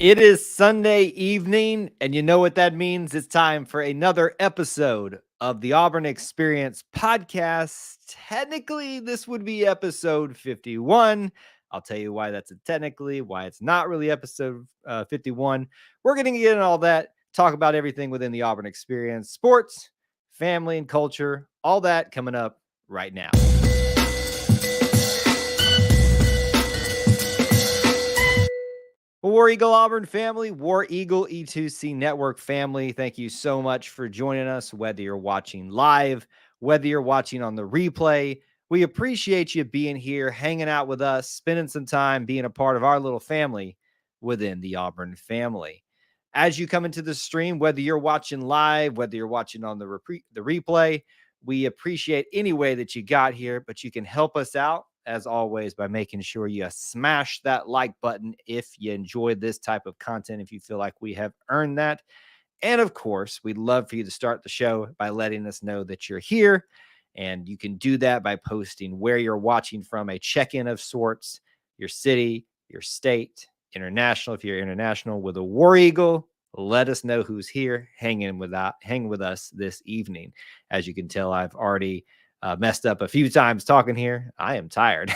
It is Sunday evening, and you know what that means. It's time for another episode of the Auburn Experience podcast. Technically, this would be episode 51. I'll tell you why that's a technically, why it's not really episode 51. We're going to get into all that, talk about everything within the Auburn Experience, sports, family, and culture, all that coming up right now. War Eagle Auburn family, War Eagle E2C Network family, thank you so much for joining us, whether you're watching live, whether you're watching on the replay. We appreciate you being here, hanging out with us, spending some time being a part of our little family within the Auburn family. As you come into the stream, whether you're watching live, whether you're watching on the replay, we appreciate any way that you got here, but you can help us out as always, by making sure you smash that like button if you enjoyed this type of content, if you feel like we have earned that. And of course, we'd love for you to start the show by letting us know that you're here. And you can do that by posting where you're watching from, a check-in of sorts, your city, your state, international. If you're international with a War Eagle, let us know who's here hanging with us this evening. As you can tell, I've already messed up a few times talking here. I am tired.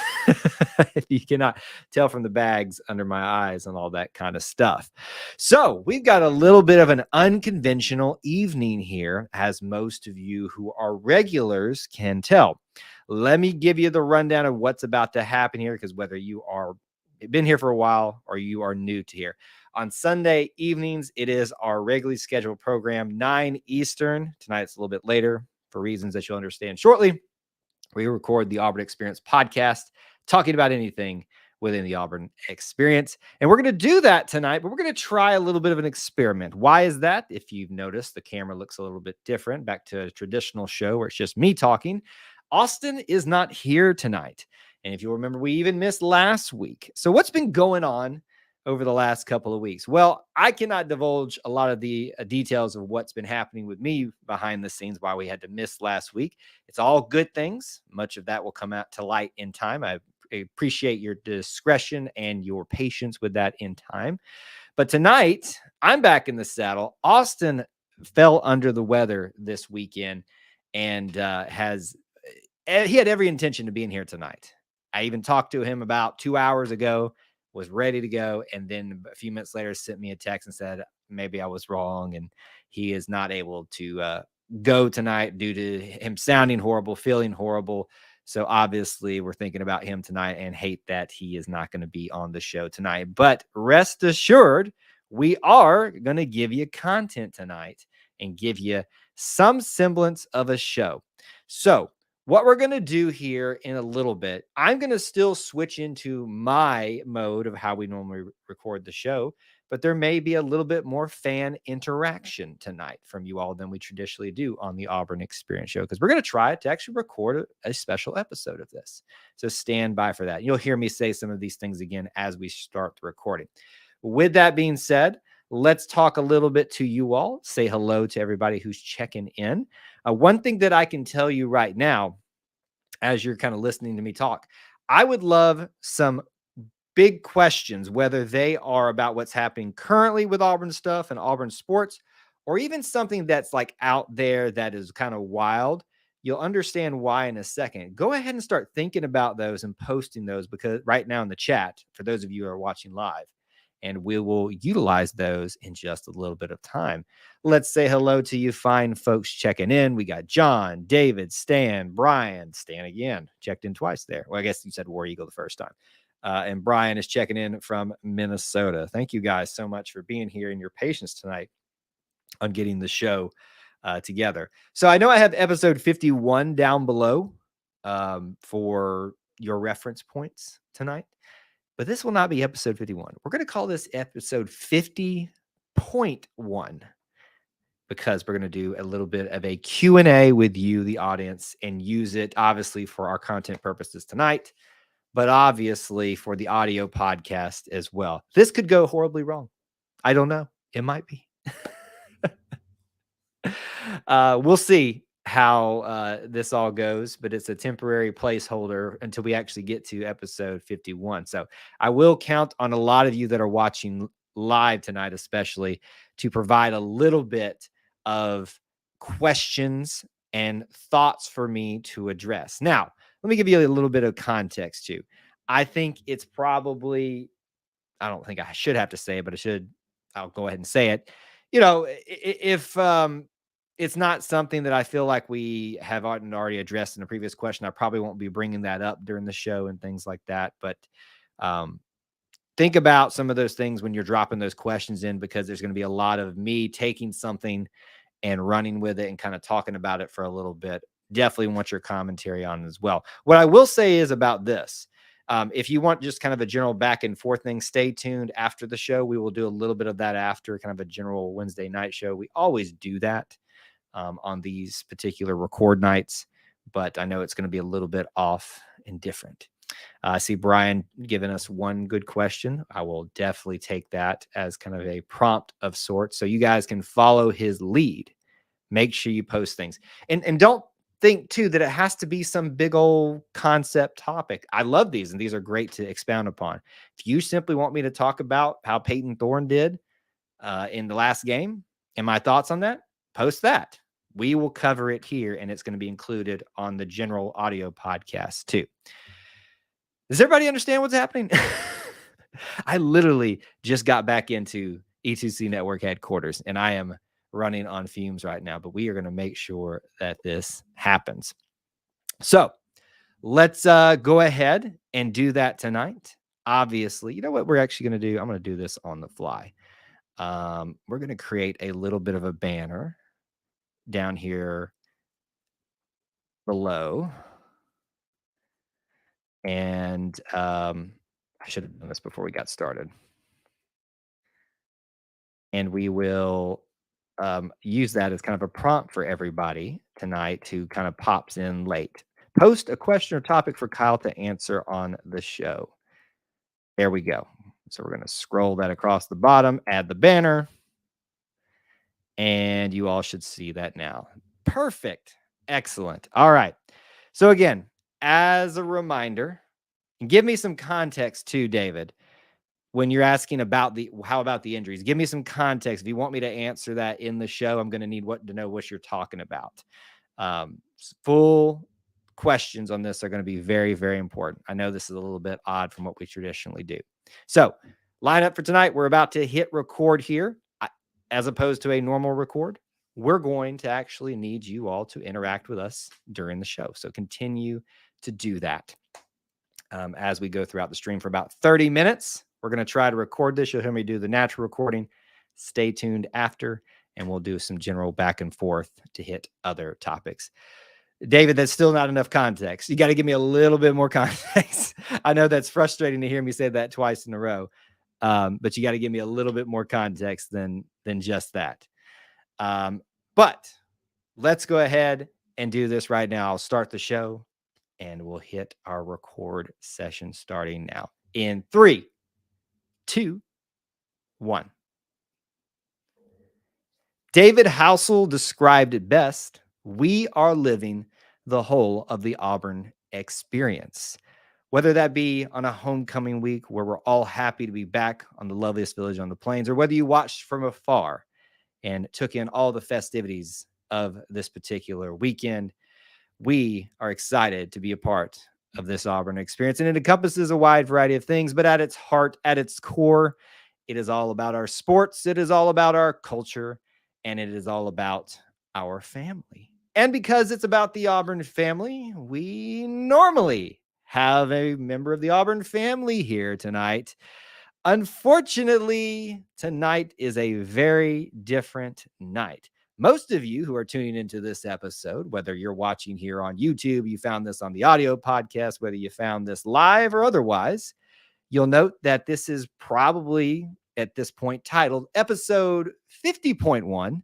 If you cannot tell from the bags under my eyes and all that kind of stuff. So we've got a little bit of an unconventional evening here, as most of you who are regulars can tell. Let me give you the rundown of what's about to happen here, because whether you are been here for a while or you are new to here. On Sunday evenings, it is our regularly scheduled program, 9 Eastern. Tonight it's a little bit later for reasons that you'll understand shortly. We record the Auburn Experience podcast, talking about anything within the Auburn Experience. And we're going to do that tonight, but we're going to try a little bit of an experiment. Why is that? If you've noticed, the camera looks a little bit different, back to a traditional show where it's just me talking. Austin is not here tonight. And if you'll remember, we even missed last week. So what's been going on over the last couple of weeks? Well, I cannot divulge a lot of the details of what's been happening with me behind the scenes, why we had to miss last week. It's all good things. Much of that will come out to light in time. I appreciate your discretion and your patience with that in time. But tonight, I'm back in the saddle. Austin fell under the weather this weekend and he had every intention of being here tonight. I even talked to him about 2 hours ago, was ready to go, and then a few minutes later sent me a text and said maybe I was wrong, and he is not able to go tonight due to him sounding horrible, feeling horrible. So obviously we're thinking about him tonight and hate that he is not going to be on the show tonight. But rest assured, we are going to give you content tonight and give you some semblance of a show. So what we're going to do here in a little bit, I'm going to still switch into my mode of how we normally record the show, but there may be a little bit more fan interaction tonight from you all than we traditionally do on the Auburn Experience show, because we're going to try to actually record a special episode of this. So stand by for that. You'll hear me say some of these things again as we start the recording. With that being said, let's talk a little bit to you all. Say hello to everybody who's checking in. One thing that I can tell you right now, as you're kind of listening to me talk, I would love some big questions, whether they are about what's happening currently with Auburn stuff and Auburn sports, or even something that's like out there that is kind of wild. You'll understand why in a second. Go ahead and start thinking about those and posting those, because right now in the chat, for those of you who are watching live, and we will utilize those in just a little bit of time. Let's say hello to you fine folks checking in. We got John, David, Stan, Brian. Stan again, checked in twice there. Well, I guess you said War Eagle the first time. And Brian is checking in from Minnesota. Thank you guys so much for being here and your patience tonight on getting the show together. So I know I have episode 51 down below for your reference points tonight. But this will not be episode 51. We're going to call this episode 50.1 because we're going to do a little bit of a Q&A with you, the audience, and use it obviously for our content purposes tonight, but obviously for the audio podcast as well. This could go horribly wrong. I don't know. It might be. We'll see how this all goes, but it's a temporary placeholder until we actually get to episode 51. So I will count on a lot of you that are watching live tonight, especially to provide a little bit of questions and thoughts for me to address. Now, let me give you a little bit of context too. I think it's probably, I don't think I should have to say it, but I'll go ahead and say it. If it's not something that I feel like we have already addressed in a previous question, I probably won't be bringing that up during the show and things like that. But um, think about some of those things when you're dropping those questions in, because there's going to be a lot of me taking something and running with it and kind of talking about it for a little bit. Definitely want your commentary on it as well. What I will say is about this. If you want just kind of a general back and forth thing, stay tuned after the show. We will do a little bit of that after, kind of a general Wednesday night show. We always do that on these particular record nights, but I know it's going to be a little bit off and different. I see Brian giving us one good question. I will definitely take that as kind of a prompt of sorts, so you guys can follow his lead. Make sure you post things, and don't think too that it has to be some big old concept topic. I love these, and these are great to expound upon. If you simply want me to talk about how Peyton Thorne did in the last game and my thoughts on that, post that. We will cover it here, and it's going to be included on the general audio podcast too. Does everybody understand what's happening? I literally just got back into E2C Network headquarters, and I am running on fumes right now, but we are going to make sure that this happens. So let's go ahead and do that tonight. Obviously, you know what we're actually going to do? I'm going to do this on the fly. We're going to create a little bit of a banner down here below. And I should have done this before we got started. And we will use that as kind of a prompt for everybody tonight who kind of pops in late. Post a question or topic for Kyle to answer on the show. There we go. So we're going to scroll that across the bottom, add the banner, and you all should see that now. Perfect. Excellent. All right. So again, as a reminder, and give me some context too, David, when you're asking about how about the injuries. Give me some context. If you want me to answer that in the show, I'm going to need to know what you're talking about. Full questions on this are going to be very, very important. I know this is a little bit odd from what we traditionally do. So line up for tonight. We're about to hit record here. As opposed to a normal record, we're going to actually need you all to interact with us during the show. So continue to do that as we go throughout the stream for about 30 minutes. We're going to try to record this. You'll hear me do the natural recording. Stay tuned after, and we'll do some general back and forth to hit other topics. David, that's still not enough context. You got to give me a little bit more context. I know that's frustrating to hear me say that twice in a row. But you got to give me a little bit more context than just that. But let's go ahead and do this right now. I'll start the show, and we'll hit our record session starting now. In 3, 2, 1. David Housel described it best: we are living the whole of the Auburn experience. Whether that be on a homecoming week where we're all happy to be back on the loveliest village on the plains, or whether you watched from afar and took in all the festivities of this particular weekend, we are excited to be a part of this Auburn experience. And it encompasses a wide variety of things, but at its heart, at its core, it is all about our sports. It is all about our culture, and it is all about our family. And because it's about the Auburn family, we normally have a member of the Auburn family here tonight. Unfortunately, tonight is a very different night. Most of you who are tuning into this episode, whether you're watching here on YouTube, you found this on the audio podcast, whether you found this live or otherwise, you'll note that this is probably at this point titled episode 50.1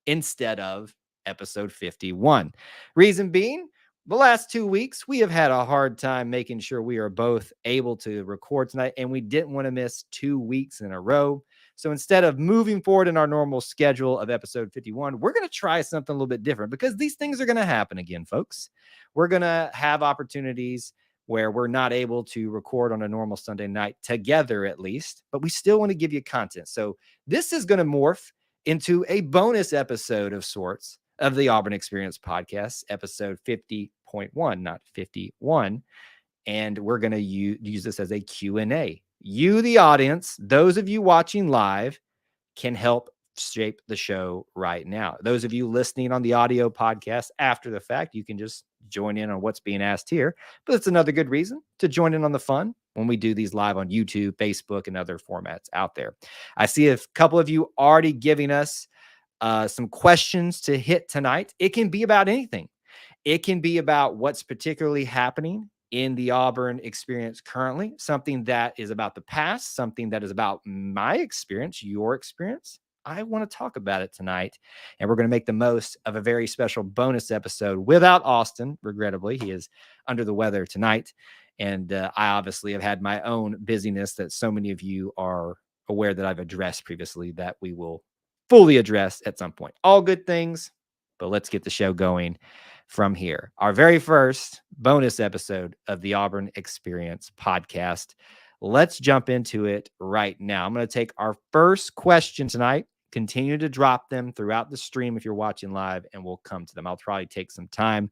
instead of episode 51. Reason being, the last 2 weeks, we have had a hard time making sure we are both able to record tonight, and we didn't want to miss 2 weeks in a row. So instead of moving forward in our normal schedule of episode 51, we're going to try something a little bit different, because these things are going to happen again, folks. We're going to have opportunities where we're not able to record on a normal Sunday night together, at least, but we still want to give you content. So this is going to morph into a bonus episode of sorts of the Auburn Experience podcast, episode 50.1, not 51. And we're going to use this as a Q&A. You, the audience, those of you watching live, can help shape the show right now. Those of you listening on the audio podcast after the fact, you can just join in on what's being asked here. But it's another good reason to join in on the fun when we do these live on YouTube, Facebook, and other formats out there. I see a couple of you already giving us some questions to hit tonight. It can be about anything. It can be about what's particularly happening in the Auburn experience currently, something that is about the past, something that is about my experience, your experience. I want to talk about it tonight, and we're going to make the most of a very special bonus episode without Austin. Regrettably, he is under the weather tonight, and I obviously have had my own busyness that so many of you are aware that I've addressed previously that we will fully address at some point. All good things, but let's get the show going from here. Our very first bonus episode of the Auburn Experience podcast. Let's jump into it right now. I'm going to take our first question tonight, continue to drop them throughout the stream if you're watching live, and we'll come to them. I'll probably take some time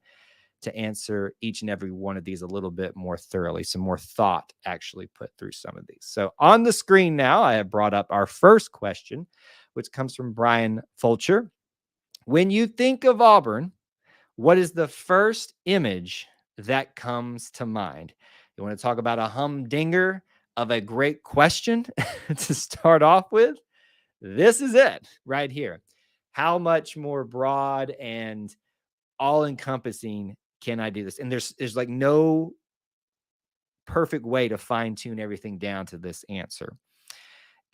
to answer each and every one of these a little bit more thoroughly, some more thought actually put through some of these. So on the screen now, I have brought up our first question, which comes from Brian Fulcher. When you think of Auburn, what is the first image that comes to mind? You want to talk about a humdinger of a great question to start off with? This is it right here. How much more broad and all-encompassing can I do this? And there's like no perfect way to fine-tune everything down to this answer.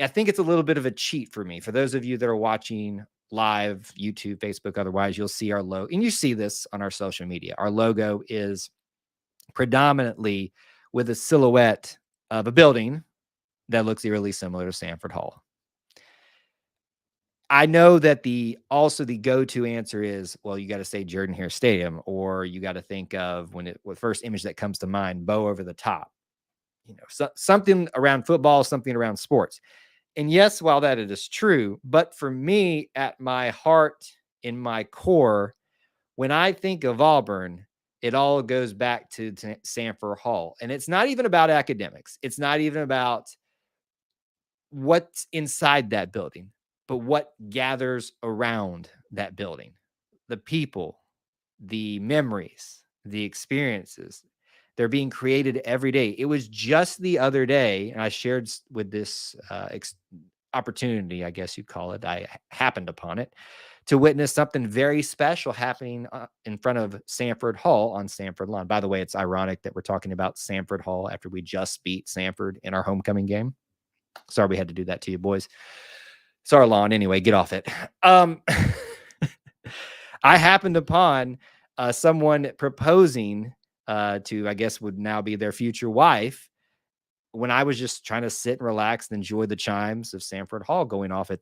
I think it's a little bit of a cheat for me. For those of you that are watching live, YouTube, Facebook, otherwise, you'll see our logo, and you see this on our social media. Our logo is predominantly with a silhouette of a building that looks eerily similar to Samford Hall. I know that the go-to answer is, well, you got to say Jordan-Hare Stadium, or you got to think of the first image that comes to mind, bow over the top. Something around football, something around sports. And yes, while that it is true, but for me, at my heart, in my core, when I think of Auburn, it all goes back to Samford Hall. And it's not even about academics. It's not even about what's inside that building, but what gathers around that building. The people, the memories, the experiences. They're being created every day. It was just the other day, and I shared with this opportunity, I guess you'd call it. I happened upon it to witness something very special happening in front of Samford Hall on Samford Lawn. By the way, it's ironic that we're talking about Samford Hall after we just beat Samford in our homecoming game. Sorry we had to do that to you, boys. It's our lawn anyway. Get off it. I happened upon someone proposing to, I guess, would now be their future wife, when I was just trying to sit and relax and enjoy the chimes of Samford Hall going off at,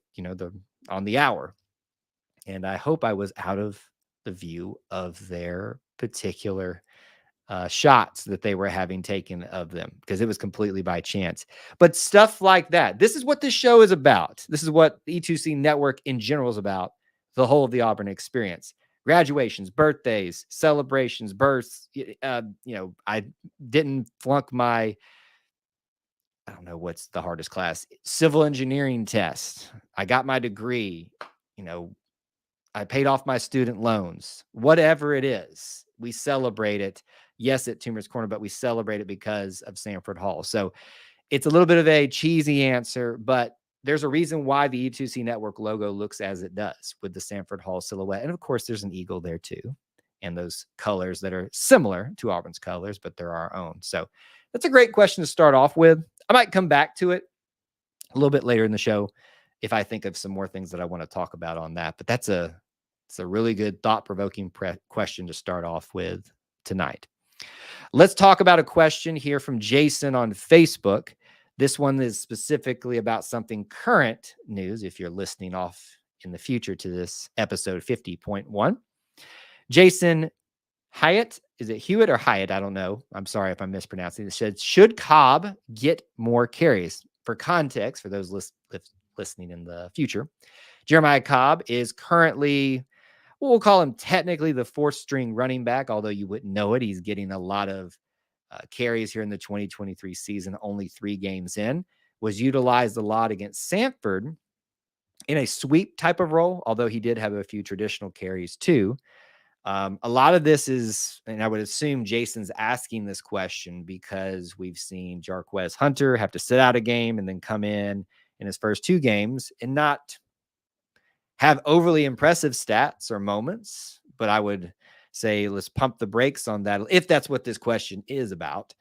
on the hour. And I hope I was out of the view of their particular shots that they were having taken of them, because it was completely by chance. But stuff like that. This is what this show is about. This is what the E2C Network in general is about. The whole of the Auburn experience. Graduations, birthdays, celebrations, births. I didn't flunk my, I don't know what's the hardest class, civil engineering test. I got my degree. I paid off my student loans. Whatever it is, we celebrate it. Yes, at Toomer's Corner, but we celebrate it because of Samford Hall. So it's a little bit of a cheesy answer, but there's a reason why the E2C Network logo looks as it does with the Samford Hall silhouette. And of course, there's an eagle there too, and those colors that are similar to Auburn's colors, but they're our own. So that's a great question to start off with. I might come back to it a little bit later in the show if I think of some more things that I want to talk about on that. But it's a really good, thought-provoking question to start off with tonight. Let's talk about a question here from Jason on Facebook. This one is specifically about something current news, if you're listening off in the future to this episode 50.1. Jason Hyatt, is it Hewitt or Hyatt? I don't know. I'm sorry if I'm mispronouncing. It said, should Cobb get more carries? For context, for those listening in the future, Jeremiah Cobb is currently, we'll call him technically the fourth string running back, although you wouldn't know it. He's getting a lot of carries here in the 2023 season, only 3 games in. Was utilized a lot against Samford in a sweep type of role, although he did have a few traditional carries too. A lot of this is, and I would assume Jason's asking this question because we've seen Jarquez Hunter have to sit out a game and then come in his first 2 games and not have overly impressive stats or moments. But I would say let's pump the brakes on that if that's what this question is about.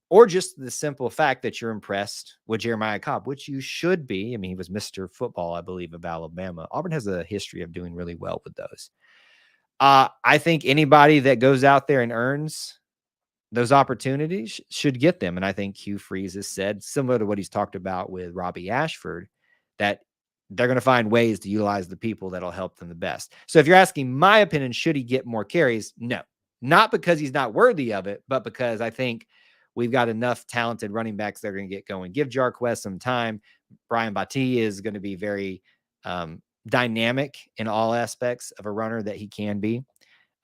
Or just the simple fact that you're impressed with Jeremiah Cobb, which you should be. I mean, he was Mr. Football, I believe, of Alabama. Auburn has a history of doing really well with those. I think anybody that goes out there and earns those opportunities should get them. And I think Hugh Freeze has said, similar to what he's talked about with Robbie Ashford, that they're going to find ways to utilize the people that'll help them the best. So if you're asking my opinion, should he get more carries? No, not because he's not worthy of it, but because I think we've got enough talented running backs that are going to get going. Give Jarquez some time. Brian Battie is going to be very dynamic in all aspects of a runner that he can be.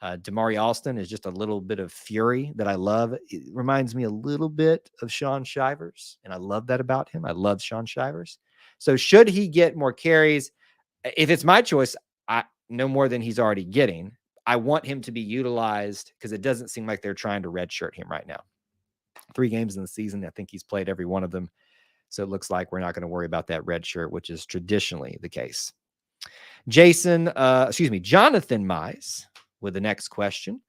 Damari Alston is just a little bit of fury that I love. It reminds me a little bit of Sean Shivers, and I love that about him. I love Sean Shivers. So should he get more carries? If it's my choice, no more than he's already getting. I want him to be utilized because it doesn't seem like they're trying to redshirt him right now. 3 games in the season. I think he's played every one of them. So it looks like we're not going to worry about that red shirt, which is traditionally the case. Jonathan Mize with the next question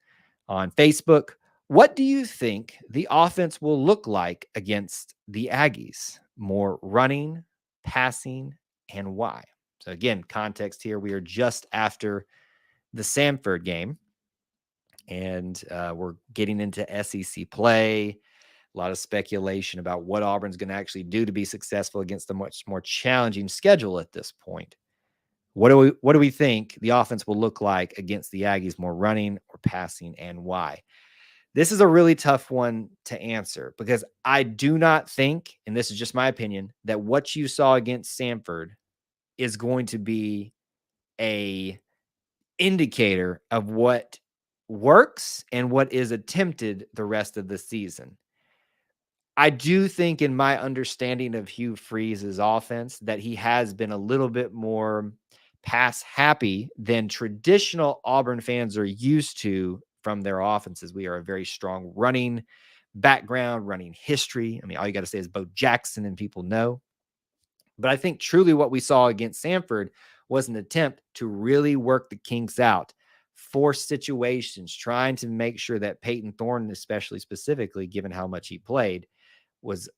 on Facebook. What do you think the offense will look like against the Aggies? More running, passing, and why? So again, context here, we are just after the Samford game, and we're getting into SEC play. A lot of speculation about what Auburn's going to actually do to be successful against a much more challenging schedule at this point. What do we think the offense will look like against the Aggies, more running or passing, and why? This is a really tough one to answer because I do not think, and this is just my opinion, that what you saw against Samford is going to be a indicator of what works and what is attempted the rest of the season. I do think, in my understanding of Hugh Freeze's offense, that he has been a little bit more pass happy than traditional Auburn fans are used to from their offenses. We are a very strong running background, running history. I mean, all you got to say is Bo Jackson and people know. But I think truly what we saw against Samford was an attempt to really work the kinks out, force situations, trying to make sure that Peyton Thorne, especially specifically, given how much he played, was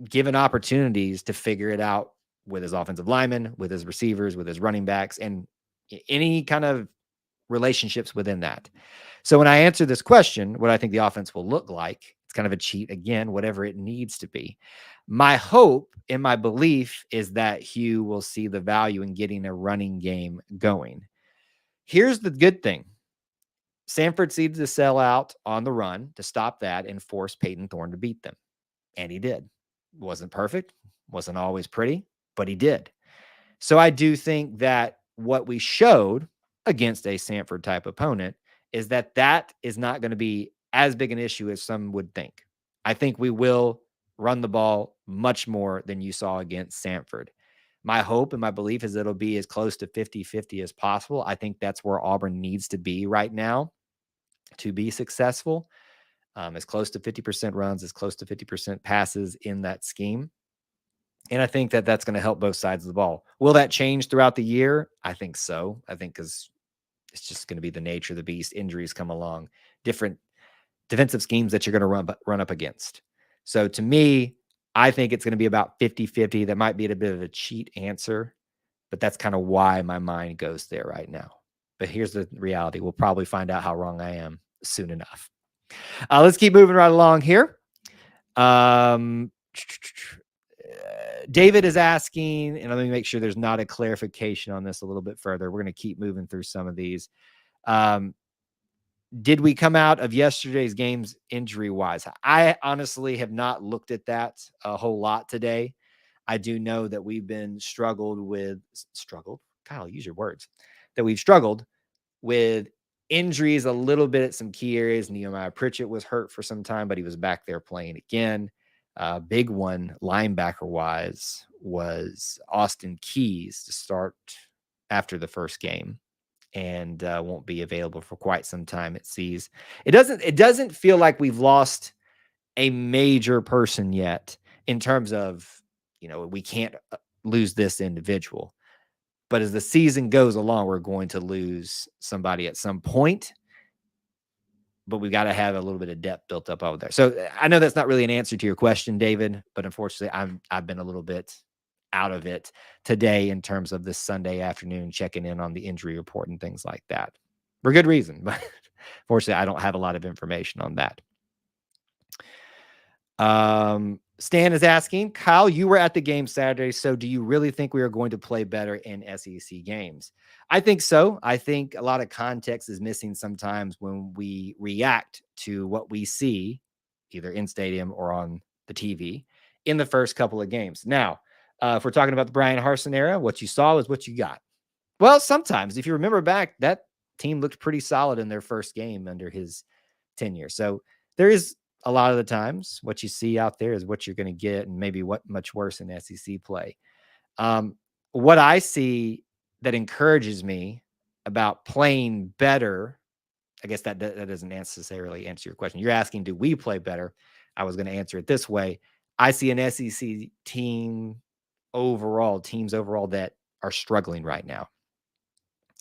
given opportunities to figure it out with his offensive linemen, with his receivers, with his running backs, and any kind of relationships within that. So when I answer this question, what I think the offense will look like, it's kind of a cheat again, whatever it needs to be. My hope and my belief is that Hugh will see the value in getting a running game going. Here's the good thing. Samford seemed to sell out on the run to stop that and force Peyton Thorne to beat them. And he did. Wasn't perfect, wasn't always pretty, but he did. So I do think that what we showed against a Samford type opponent is that is not going to be as big an issue as some would think. I think we will run the ball much more than you saw against Samford. My hope and my belief is it'll be as close to 50-50 as possible. I think that's where Auburn needs to be right now to be successful. As close to 50% runs, as close to 50% passes in that scheme. And I think that that's going to help both sides of the ball. Will that change throughout the year? I think so. I think because it's just going to be the nature of the beast. Injuries come along, different defensive schemes that you're going to run up against. So to me, I think it's going to be about 50-50. That might be a bit of a cheat answer, but that's kind of why my mind goes there right now. But here's the reality. We'll probably find out how wrong I am soon enough. Let's keep moving right along here. David is asking, and let me make sure there's not a clarification on this a little bit further. We're going to keep moving through some of these. Did we come out of yesterday's games injury-wise? I honestly have not looked at that a whole lot today. I do know that we've been struggled? Kyle, use your words. That we've struggled with injuries a little bit at some key areas. Nehemiah Pritchett was hurt for some time, but he was back there playing again. Big one, linebacker-wise, was Austin Keys to start after the first game, and won't be available for quite some time. It doesn't feel like we've lost a major person yet in terms of, we can't lose this individual. But as the season goes along, we're going to lose somebody at some point. But we've got to have a little bit of depth built up over there. So I know that's not really an answer to your question, David, but unfortunately, I've been a little bit out of it today in terms of this Sunday afternoon, checking in on the injury report and things like that. For good reason, but fortunately, I don't have a lot of information on that. Stan is asking, Kyle, you were at the game Saturday, so do you really think we are going to play better in SEC games? I think so. I think a lot of context is missing sometimes when we react to what we see, either in stadium or on the TV, in the first couple of games. Now, if we're talking about the Brian Harsin era, what you saw is what you got. Well, sometimes, if you remember back, that team looked pretty solid in their first game under his tenure. So there is a lot of the times what you see out there is what you're going to get, and maybe what much worse in SEC play. What I see that encourages me about playing better, I guess that doesn't necessarily answer your question. You're asking, do we play better? I was going to answer it this way. I see an SEC teams overall that are struggling right now.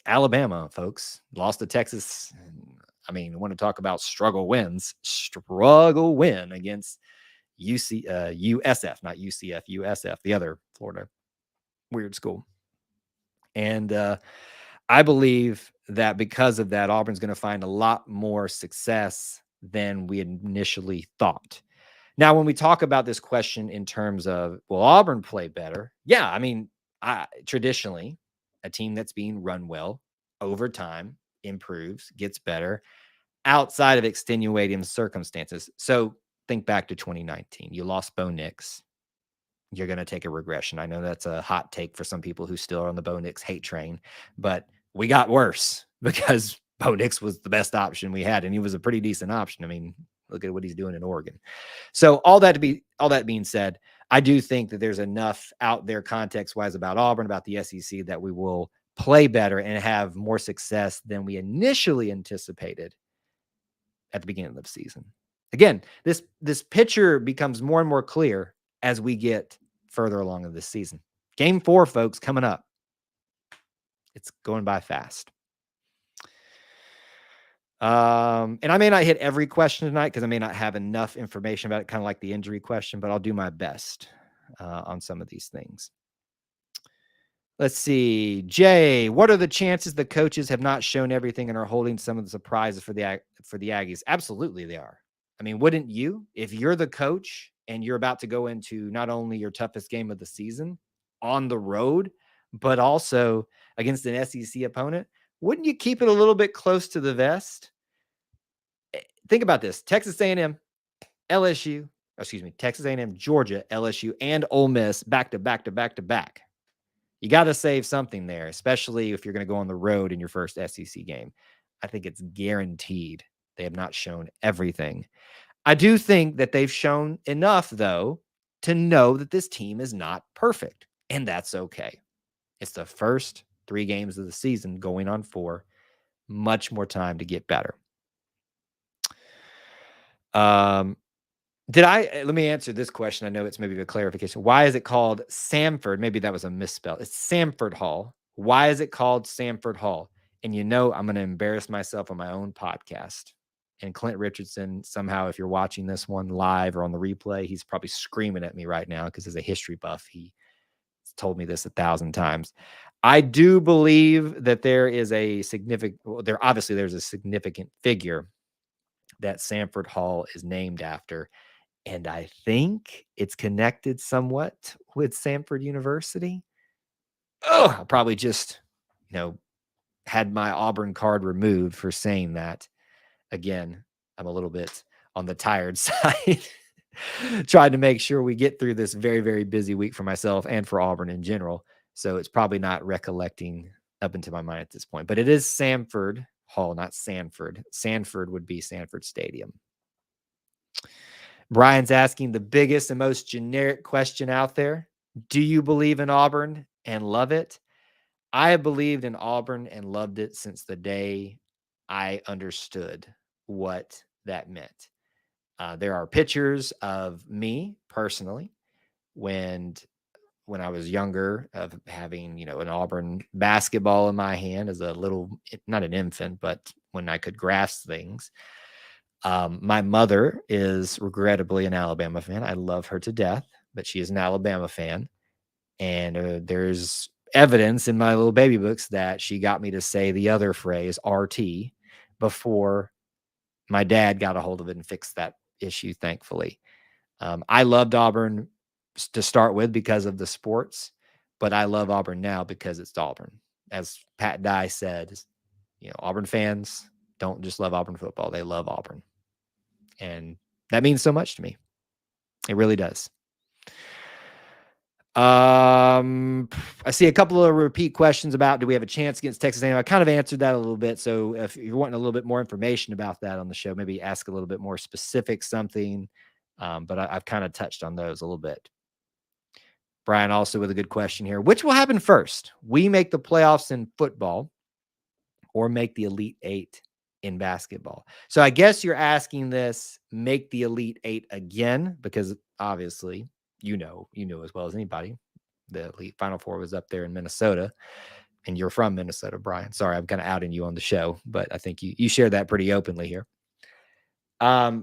Alabama, folks, lost to Texas. I mean, I want to talk about struggle wins. Struggle win against USF, not UCF, USF, the other Florida weird school. And I believe that because of that, Auburn's going to find a lot more success than we initially thought. Now, when we talk about this question in terms of, will Auburn play better? Yeah, I mean, traditionally, a team that's being run well over time improves, gets better outside of extenuating circumstances. So think back to 2019. You lost Bo Nix. You're going to take a regression. I know that's a hot take for some people who still are on the Bo Nix hate train, but we got worse because Bo Nix was the best option we had, and he was a pretty decent option. I mean, look at what he's doing in Oregon. So all that being said, I do think that there's enough out there context-wise about Auburn, about the SEC, that we will play better and have more success than we initially anticipated at the beginning of the season. Again, this picture becomes more and more clear as we get further along in this season. Game 4, folks, coming up. It's going by fast. And I may not hit every question tonight because I may not have enough information about it, kind of like the injury question, but I'll do my best on some of these things. Let's see. Jay, what are the chances the coaches have not shown everything and are holding some of the surprises for the Aggies? Absolutely, they are. I mean, wouldn't you? If you're the coach and you're about to go into not only your toughest game of the season on the road, but also against an SEC opponent, wouldn't you keep it a little bit close to the vest? Think about this. Texas A&M, Texas A&M, Georgia, LSU, and Ole Miss back to back to back to back. You got to save something there, especially if you're going to go on the road in your first SEC game. I think it's guaranteed they have not shown everything. I do think that they've shown enough, though, to know that this team is not perfect, and that's okay. It's the first 3 games of the season going on 4. Much more time to get better. Let me answer this question. I know it's maybe a clarification. Why is it called Samford? Maybe that was a misspell. It's Samford Hall. Why is it called Samford Hall? And I'm going to embarrass myself on my own podcast. And Clint Richardson, somehow, if you're watching this one live or on the replay, he's probably screaming at me right now because as a history buff, he told me this 1,000 times. I do believe that there's a significant figure that Samford Hall is named after. And I think it's connected somewhat with Samford University. I probably just, had my Auburn card removed for saying that. Again, I'm a little bit on the tired side, trying to make sure we get through this very, very busy week for myself and for Auburn in general. So it's probably not recollecting up into my mind at this point, but it is Samford Hall, not Sanford. Sanford would be Sanford Stadium. Brian's asking the biggest and most generic question out there. Do you believe in Auburn and love it? I have believed in Auburn and loved it since the day I understood what that meant. There are pictures of me personally when I was younger, of having, an Auburn basketball in my hand as a little, not an infant, but when I could grasp things. My mother is regrettably an Alabama fan. I love her to death, but she is an Alabama fan. And there's evidence in my little baby books that she got me to say the other phrase, RT, before my dad got a hold of it and fixed that issue, thankfully. I loved Auburn to start with because of the sports, but I love Auburn now because it's Auburn. As Pat Dye said, Auburn fans don't just love Auburn football, they love Auburn. And that means so much to me. It really does. I see a couple of repeat questions about, do we have a chance against Texas A&M? I kind of answered that a little bit. So if you're wanting a little bit more information about that on the show, maybe ask a little bit more specific something. But I've kind of touched on those a little bit. Brian also with a good question here. Which will happen first? We make the playoffs in football or make the Elite Eight in basketball? So I guess you're asking this, make the Elite Eight again, because obviously, you know as well as anybody, the Elite Final Four was up there in Minnesota, and you're from Minnesota, Brian. Sorry, I'm kind of outing you on the show, but I think you share that pretty openly here.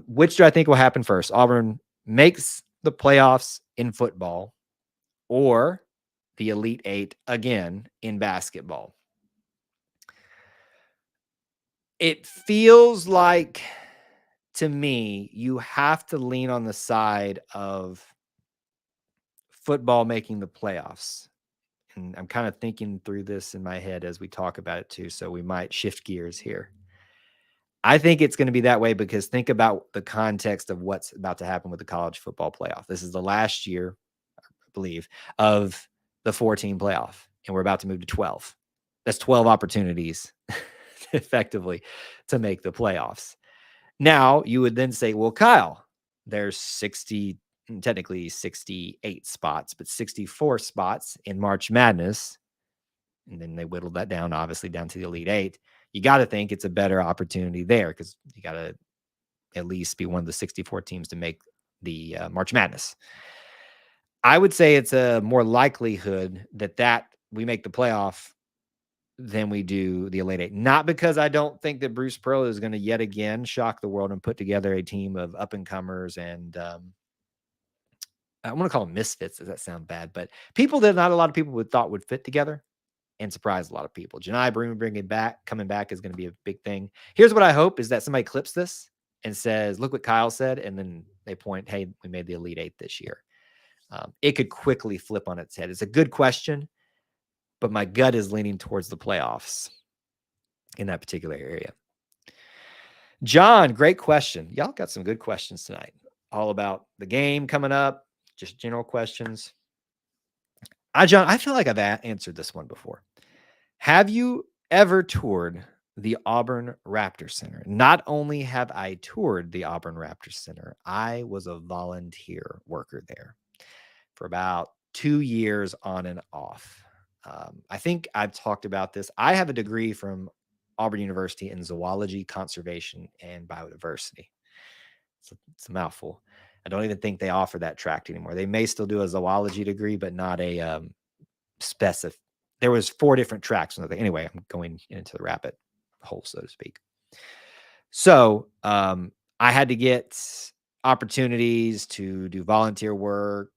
Which do I think will happen first? Auburn makes the playoffs in football or the Elite Eight again in basketball? It feels like, to me, you have to lean on the side of football making the playoffs. And I'm kind of thinking through this in my head as we talk about it too, so we might shift gears here. I think it's going to be that way because think about the context of what's about to happen with the college football playoff. This is the last year, I believe, of the 14 playoff, and we're about to move to 12. That's 12 opportunities effectively to make the playoffs. Now you would then say, well, Kyle, there's technically 68 spots, but 64 spots in March Madness. And then they whittled that down, obviously, down to the Elite Eight. You got to think it's a better opportunity there because you got to at least be one of the 64 teams to make the March Madness. I would say it's a more likelihood that we make the playoff than we do the Elite Eight. Not because I don't think that Bruce Pearl is going to yet again shock the world and put together a team of up-and-comers and I want to call them misfits. Does that sound bad? But people that not a lot of people would thought would fit together and surprise a lot of people. Janai Broom coming back is going to be a big thing. Here's what I hope is that somebody clips this and says, look what Kyle said. And then they point, hey, we made the Elite Eight this year. It could quickly flip on its head. It's a good question, but my gut is leaning towards the playoffs in that particular area. John, great question. Y'all got some good questions tonight. All about the game coming up, just general questions. John, I feel like I've answered this one before. Have you ever toured the Auburn Raptor Center? Not only have I toured the Auburn Raptor Center, I was a volunteer worker there for about 2 years on and off. I think I've talked about this. I have a degree from Auburn University in zoology, conservation, and biodiversity. It's a mouthful. I don't even think they offer that track anymore. They may still do a zoology degree, but not a specific. There was 4 different tracks. Anyway, I'm going into the rabbit hole, so to speak. So I had to get opportunities to do volunteer work,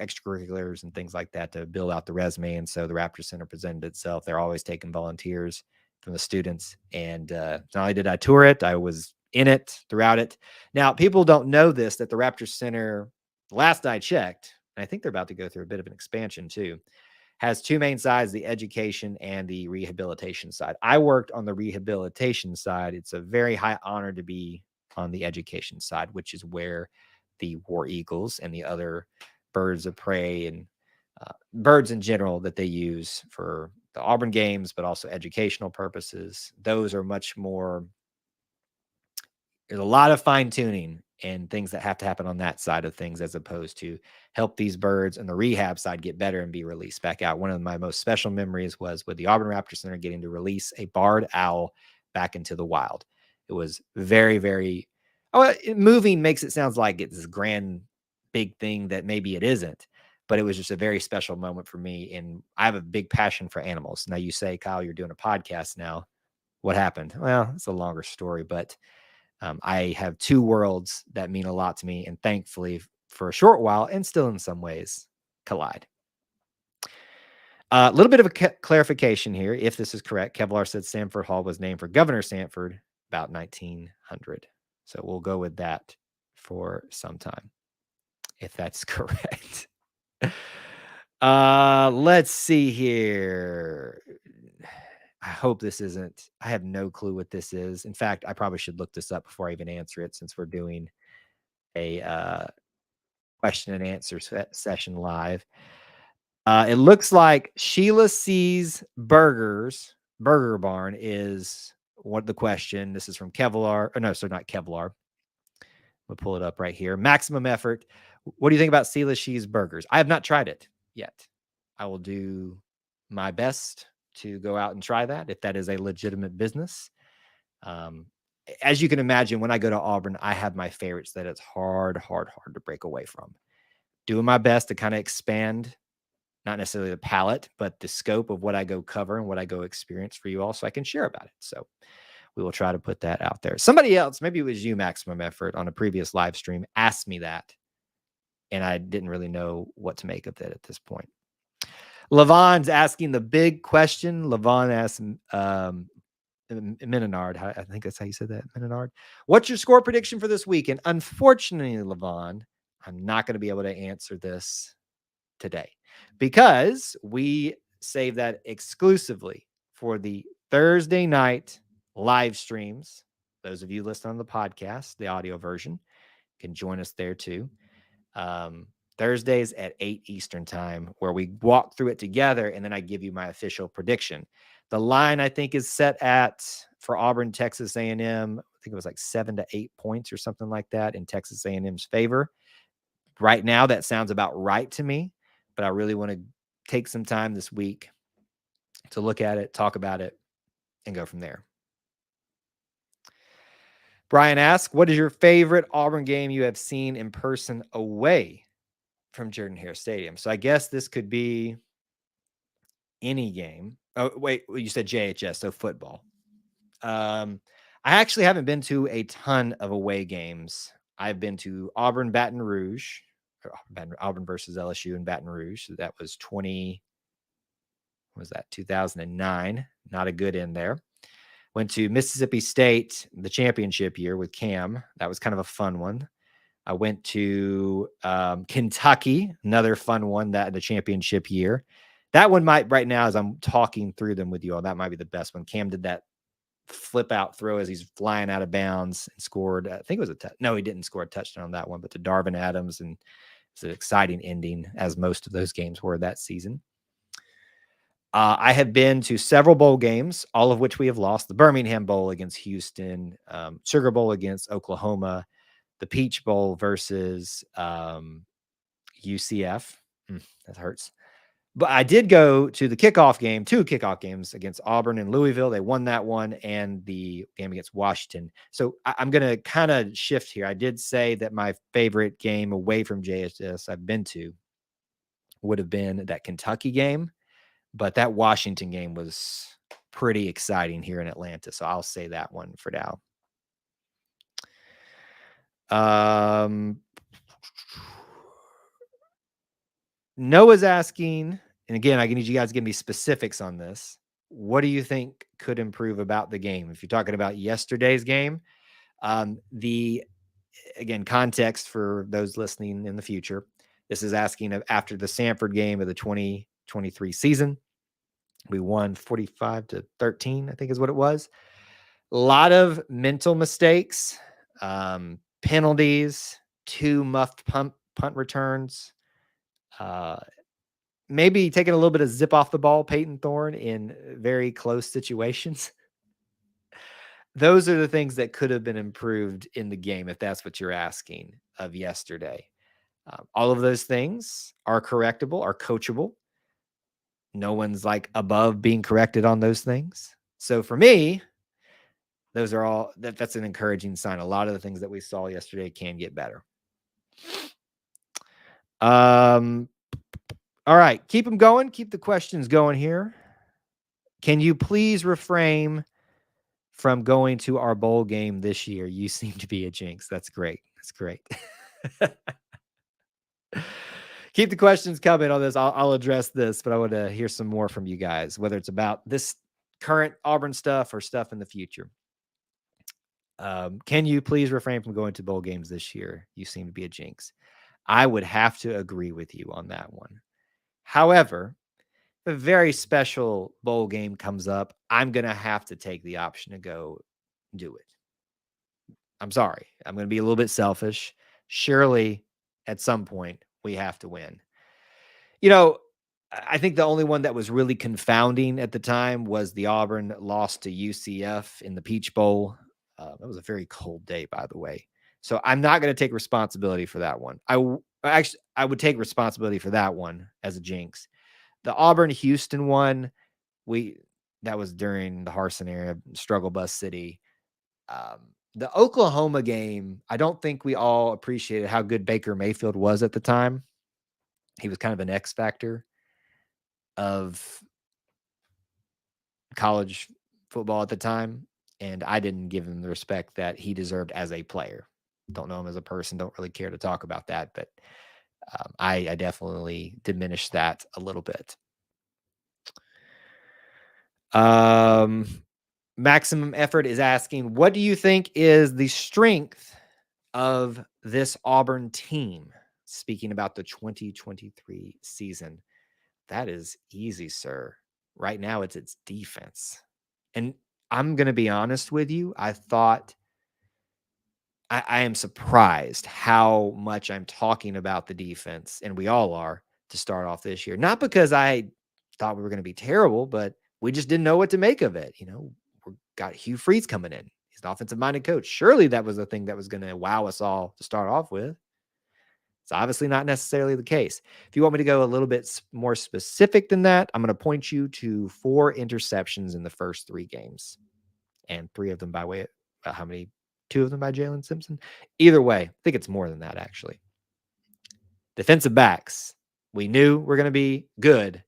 extracurriculars and things like that to build out the resume. And so the Raptor Center presented itself. They're always taking volunteers from the students. And not only did I tour it, I was in it throughout it. Now, people don't know this, that the Raptor Center, last I checked, and I think they're about to go through a bit of an expansion too, has two main sides, the education and the rehabilitation side. I worked on the rehabilitation side. It's a very high honor to be on the education side, which is where the war eagles and the other birds of prey and birds in general that they use for the Auburn games, but also educational purposes, those are much more, there's a lot of fine tuning and things that have to happen on that side of things, as opposed to help these birds and the rehab side get better and be released back out. One of my most special memories was with the Auburn Raptor Center getting to release a barred owl back into the wild. It was very, very moving. Makes it sounds like it's this grand, big thing that maybe it isn't, but it was just a very special moment for me. And I have a big passion for animals. Now you say, Kyle, you're doing a podcast now. What happened? Well, it's a longer story, but I have two worlds that mean a lot to me, and thankfully, for a short while, and still in some ways, collide. A little bit of a clarification here. If this is correct, Kevlar said Samford Hall was named for Governor Samford about 1900. So we'll go with that for some time, if that's correct. Let's see here. I hope this isn't, I have no clue what this is. In fact, I probably should look this up before I even answer it, since we're doing a question and answer session live. It looks like Sheila C's Burger Barn is what the question. This is from Kevlar. Oh, no, so not Kevlar. We'll pull it up right here. Maximum effort. What do you think about Sheila C's Burgers? I have not tried it yet. I will do my best to go out and try that if that is a legitimate business. As you can imagine, when I go to Auburn, I have my favorites that it's hard to break away from. Doing my best to kind of expand, not necessarily the palette, but the scope of what I go cover and what I go experience for you all, so I can share about it. So we will try to put that out there. Somebody else, maybe it was you, Maximum Effort, on a previous live stream, asked me that, and I didn't really know what to make of it at this point. Levon's asking the big question. Levon asked Menonard, I think that's how you said that, Menonard. What's your score prediction for this week? And unfortunately, Levon, I'm not going to be able to answer this today because we save that exclusively for the Thursday night live streams. Those of you listening on the podcast, the audio version, can join us there too. Thursdays at 8 Eastern time, where we walk through it together, and then I give you my official prediction. The line, I think, is set at, for Auburn, Texas A&M, I think it was like 7 to 8 points or something like that in Texas A&M's favor. Right now, that sounds about right to me, but I really want to take some time this week to look at it, talk about it, and go from there. Brian asks, what is your favorite Auburn game you have seen in person away from Jordan-Hare Stadium? So I guess this could be any game. Oh, wait, you said JHS, so football. I actually haven't been to a ton of away games. I've been to Auburn, Baton Rouge, Auburn versus LSU in Baton Rouge. So that was 2009. Not a good end there. Went to Mississippi State, the championship year with Cam. That was kind of a fun one. I went to Kentucky, another fun one, that the championship year. That one might, right now, as I'm talking through them with you all, that might be the best one. Cam did that flip out throw as he's flying out of bounds and scored. I think it was no, he didn't score a touchdown on that one, but to Darvin Adams, and it's an exciting ending, as most of those games were that season. I have been to several bowl games, all of which we have lost. The Birmingham Bowl against Houston, Sugar Bowl against Oklahoma, the Peach Bowl versus UCF. That hurts. But I did go to the kickoff game, 2 kickoff games against Auburn and Louisville. They won that one, and the game against Washington. So I'm going to kind of shift here. I did say that my favorite game away from JHS I've been to would have been that Kentucky game, but that Washington game was pretty exciting here in Atlanta. So I'll say that one for now. Noah's asking, and again, I need you guys to give me specifics on this. What do you think could improve about the game? If you're talking about yesterday's game, again, context for those listening in the future, this is asking after the Samford game of the 2023 season. We won 45-13, I think is what it was. A lot of mental mistakes, penalties, 2 muffed punt returns, maybe taking a little bit of zip off the ball, Peyton Thorne, in very close situations. Those are the things that could have been improved in the game, if that's what you're asking of yesterday. All of those things are correctable, are coachable. No one's like above being corrected on those things. So for me, those are all that's an encouraging sign. A lot of the things that we saw yesterday can get better. All right, keep them going. Keep the questions going here. Can you please refrain from going to our bowl game this year? You seem to be a jinx. That's great. That's great. Keep the questions coming on this. I'll address this, but I want to hear some more from you guys, whether it's about this current Auburn stuff or stuff in the future. Can you please refrain from going to bowl games this year? You seem to be a jinx. I would have to agree with you on that one. However, if a very special bowl game comes up, I'm going to have to take the option to go do it. I'm sorry. I'm going to be a little bit selfish. Surely, at some point, we have to win. You know, I think the only one that was really confounding at the time was the Auburn loss to UCF in the Peach Bowl. That was a very cold day, by the way. So I'm not going to take responsibility for that one. I would take responsibility for that one as a jinx. The Auburn-Houston one, that was during the Harsin era, struggle bus city. The Oklahoma game, I don't think we all appreciated how good Baker Mayfield was at the time. He was kind of an X factor of college football at the time, and I didn't give him the respect that he deserved as a player. Don't know him as a person, don't really care to talk about that, but I definitely diminished that a little bit. Maximum Effort is asking, what do you think is the strength of this Auburn team? Speaking about the 2023 season. That is easy, sir. Right now, it's its defense. And I'm going to be honest with you. I am surprised how much I'm talking about the defense, and we all are, to start off this year. Not because I thought we were going to be terrible, but we just didn't know what to make of it. You know, we got Hugh Freeze coming in. He's an offensive-minded coach. Surely that was the thing that was going to wow us all to start off with. It's obviously not necessarily the case. If you want me to go a little bit more specific than that, I'm going to point you to 4 interceptions in the first 3 games, and 3 of them by way of how many? 2 of them by Jalen Simpson. Either way, I think it's more than that, actually. Defensive backs, we knew were going to be good.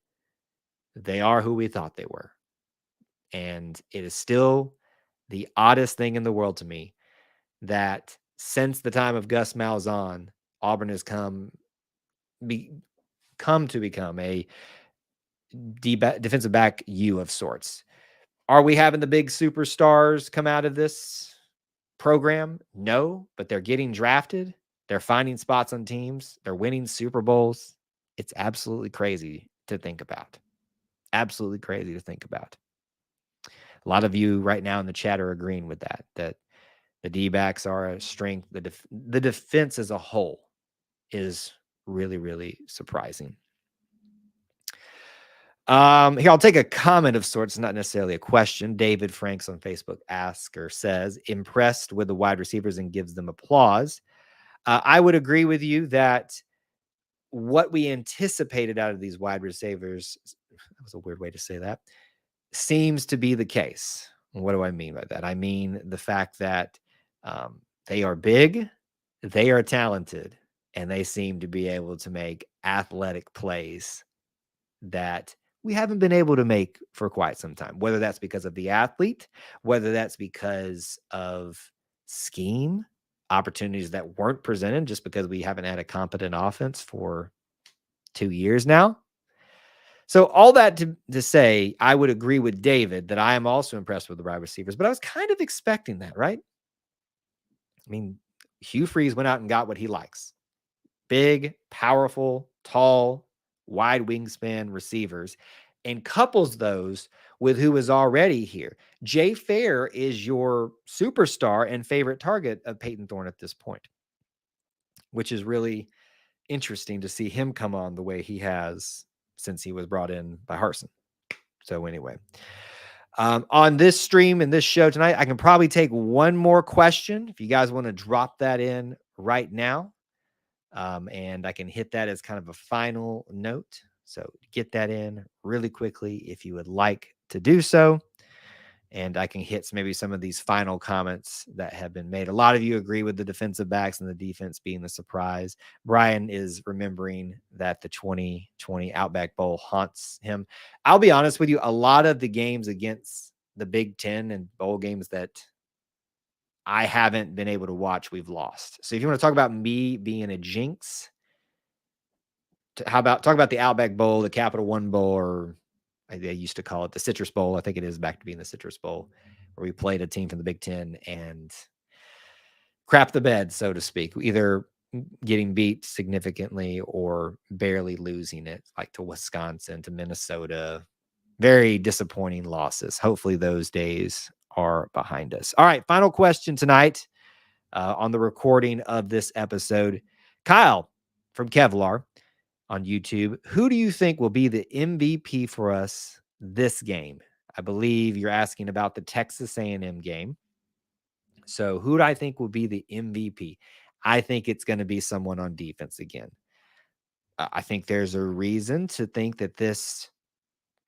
They are who we thought they were. And it is still the oddest thing in the world to me that since the time of Gus Malzahn, Auburn has come to become a defensive back U of sorts. Are we having the big superstars come out of this program? No, but they're getting drafted. They're finding spots on teams. They're winning Super Bowls. It's absolutely crazy to think about. Absolutely crazy to think about. A lot of you right now in the chat are agreeing with that the D-backs are a strength. The defense as a whole is really, really surprising. Here, I'll take a comment of sorts, not necessarily a question. David Franks on Facebook says, impressed with the wide receivers and gives them applause. I would agree with you that what we anticipated out of these wide receivers, that was a weird way to say that, seems to be the case. What do I mean by that? I mean the fact that they are big, they are talented, and they seem to be able to make athletic plays that we haven't been able to make for quite some time, whether that's because of the athlete, whether that's because of scheme, opportunities that weren't presented just because we haven't had a competent offense for 2 years now. So all that to say, I would agree with David that I am also impressed with the wide receivers, but I was kind of expecting that, right? I mean, Hugh Freeze went out and got what he likes. Big, powerful, tall, wide wingspan receivers and couples those with who is already here. Jay Fair is your superstar and favorite target of Peyton Thorne at this point, which is really interesting to see him come on the way he has since he was brought in by Harsin. So anyway, on this stream and this show tonight, I can probably take one more question if you guys want to drop that in right now. And I can hit that as kind of a final note. So get that in really quickly if you would like to do so. And I can hit maybe some of these final comments that have been made. A lot of you agree with the defensive backs and the defense being the surprise. Brian is remembering that the 2020 Outback Bowl haunts him. I'll be honest with you, a lot of the games against the Big Ten and bowl games that I haven't been able to watch, we've lost. So if you want to talk about me being a jinx, how about talk about the Outback Bowl, the Capital One Bowl, or they used to call it the Citrus Bowl. I think it is back to being the Citrus Bowl, where we played a team from the Big Ten and crap the bed, so to speak, either getting beat significantly or barely losing it, like to Wisconsin, to Minnesota. Very disappointing losses. Hopefully those days are behind us. All right, final question tonight on the recording of this episode. Kyle from Kevlar on YouTube, who do you think will be the MVP for us this game? I believe you're asking about the Texas A&M game. So who do I think will be the MVP? I think it's going to be someone on defense again. I think there's a reason to think that this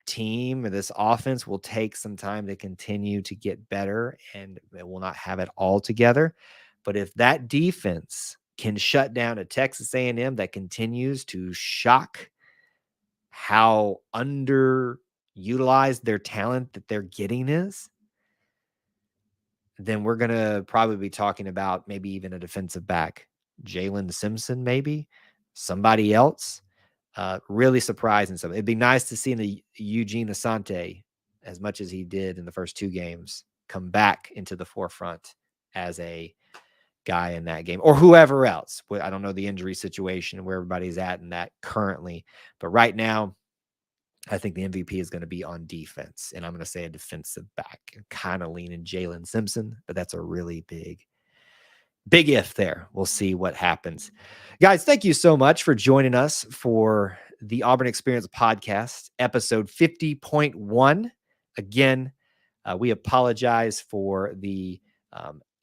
team or this offense will take some time to continue to get better, and it will not have it all together. But if that defense can shut down a Texas A&M that continues to shock how underutilized their talent that they're getting is, then we're going to probably be talking about maybe even a defensive back, Jalen Simpson, maybe somebody else. Really surprising. So it'd be nice to see the Eugene Asante, as much as he did in the first two games, come back into the forefront as a guy in that game, or whoever else. I don't know the injury situation where everybody's at in that currently, but right now, I think the MVP is going to be on defense, and I'm going to say a defensive back. Kind of leaning Jalen Simpson, but that's a really big if there. We'll see what happens. Guys, thank you so much for joining us for the Auburn Experience podcast, episode 50.1. Again, we apologize for the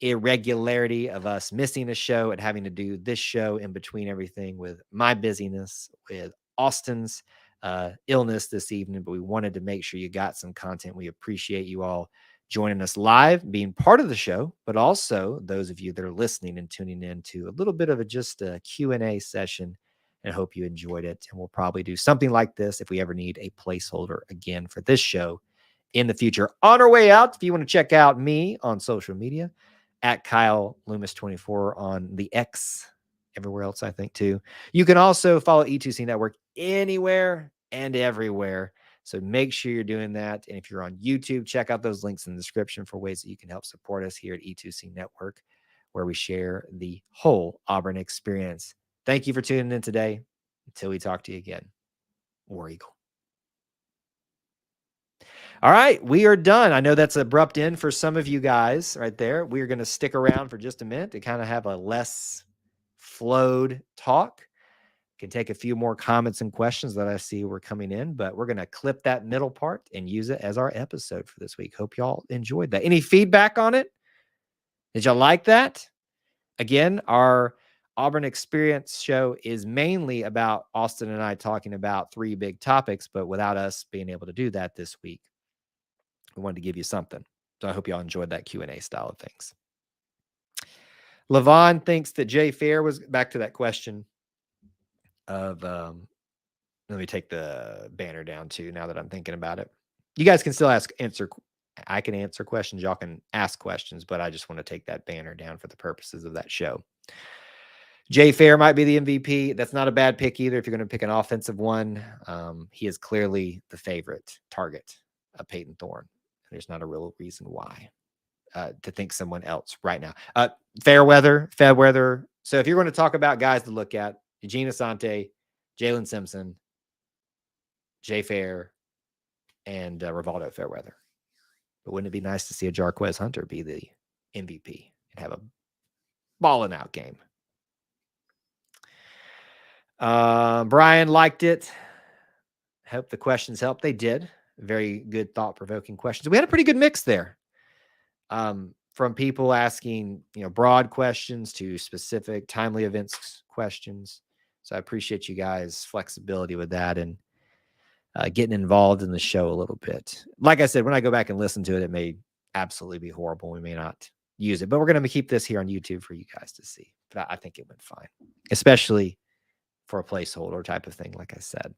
irregularity of us missing a show and having to do this show in between everything with my busyness, with Austin's illness this evening, but we wanted to make sure you got some content. We appreciate you all joining us live, being part of the show, but also those of you that are listening and tuning in to a little bit of just a Q&A session, and hope you enjoyed it. And we'll probably do something like this if we ever need a placeholder again for this show in the future. On our way out, if you want to check out me on social media, at Kyle Loomis 24 on the X, everywhere else I think too. You can also follow E2C Network anywhere and everywhere. So make sure you're doing that. And if you're on YouTube, check out those links in the description for ways that you can help support us here at E2C Network, where we share the whole Auburn experience. Thank you for tuning in today. Until we talk to you again, War Eagle. All right, we are done. I know that's abrupt end for some of you guys right there. We are going to stick around for just a minute to kind of have a less flowed talk. Can take a few more comments and questions that I see were coming in, but we're going to clip that middle part and use it as our episode for this week. Hope y'all enjoyed that. Any feedback on it? Did y'all like that? Again, our Auburn Experience show is mainly about Austin and I talking about three big topics, but without us being able to do that this week, we wanted to give you something. So I hope y'all enjoyed that Q&A style of things. Levon thinks that Jay Fair was back to that question of, let me take the banner down too, now that I'm thinking about it. You guys can still answer. I can answer questions. Y'all can ask questions, but I just want to take that banner down for the purposes of that show. Jay Fair might be the MVP. That's not a bad pick either. If you're going to pick an offensive one, he is clearly the favorite target of Peyton Thorne. There's not a real reason why to think someone else right now. Fairweather. So if you're going to talk about guys to look at, Eugene Asante, Jalen Simpson, Jay Fair, and Rivaldo Fairweather. But wouldn't it be nice to see a Jarquez Hunter be the MVP and have a balling out game? Brian liked it. Hope the questions helped. They did. Very good, thought-provoking questions. We had a pretty good mix there. From people asking, broad questions to specific timely events questions. So I appreciate you guys' flexibility with that and getting involved in the show a little bit. Like I said, when I go back and listen to it, it may absolutely be horrible. We may not use it, but we're going to keep this here on YouTube for you guys to see. But I think it went fine, especially for a placeholder type of thing, like I said.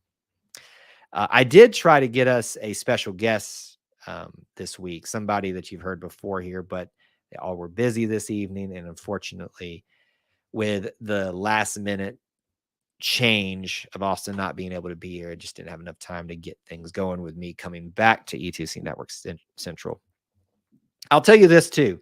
I did try to get us a special guest this week, somebody that you've heard before here, but they all were busy this evening. And unfortunately, with the last minute change of Austin not being able to be here, I just didn't have enough time to get things going with me coming back to E2C Network Central. I'll tell you this too.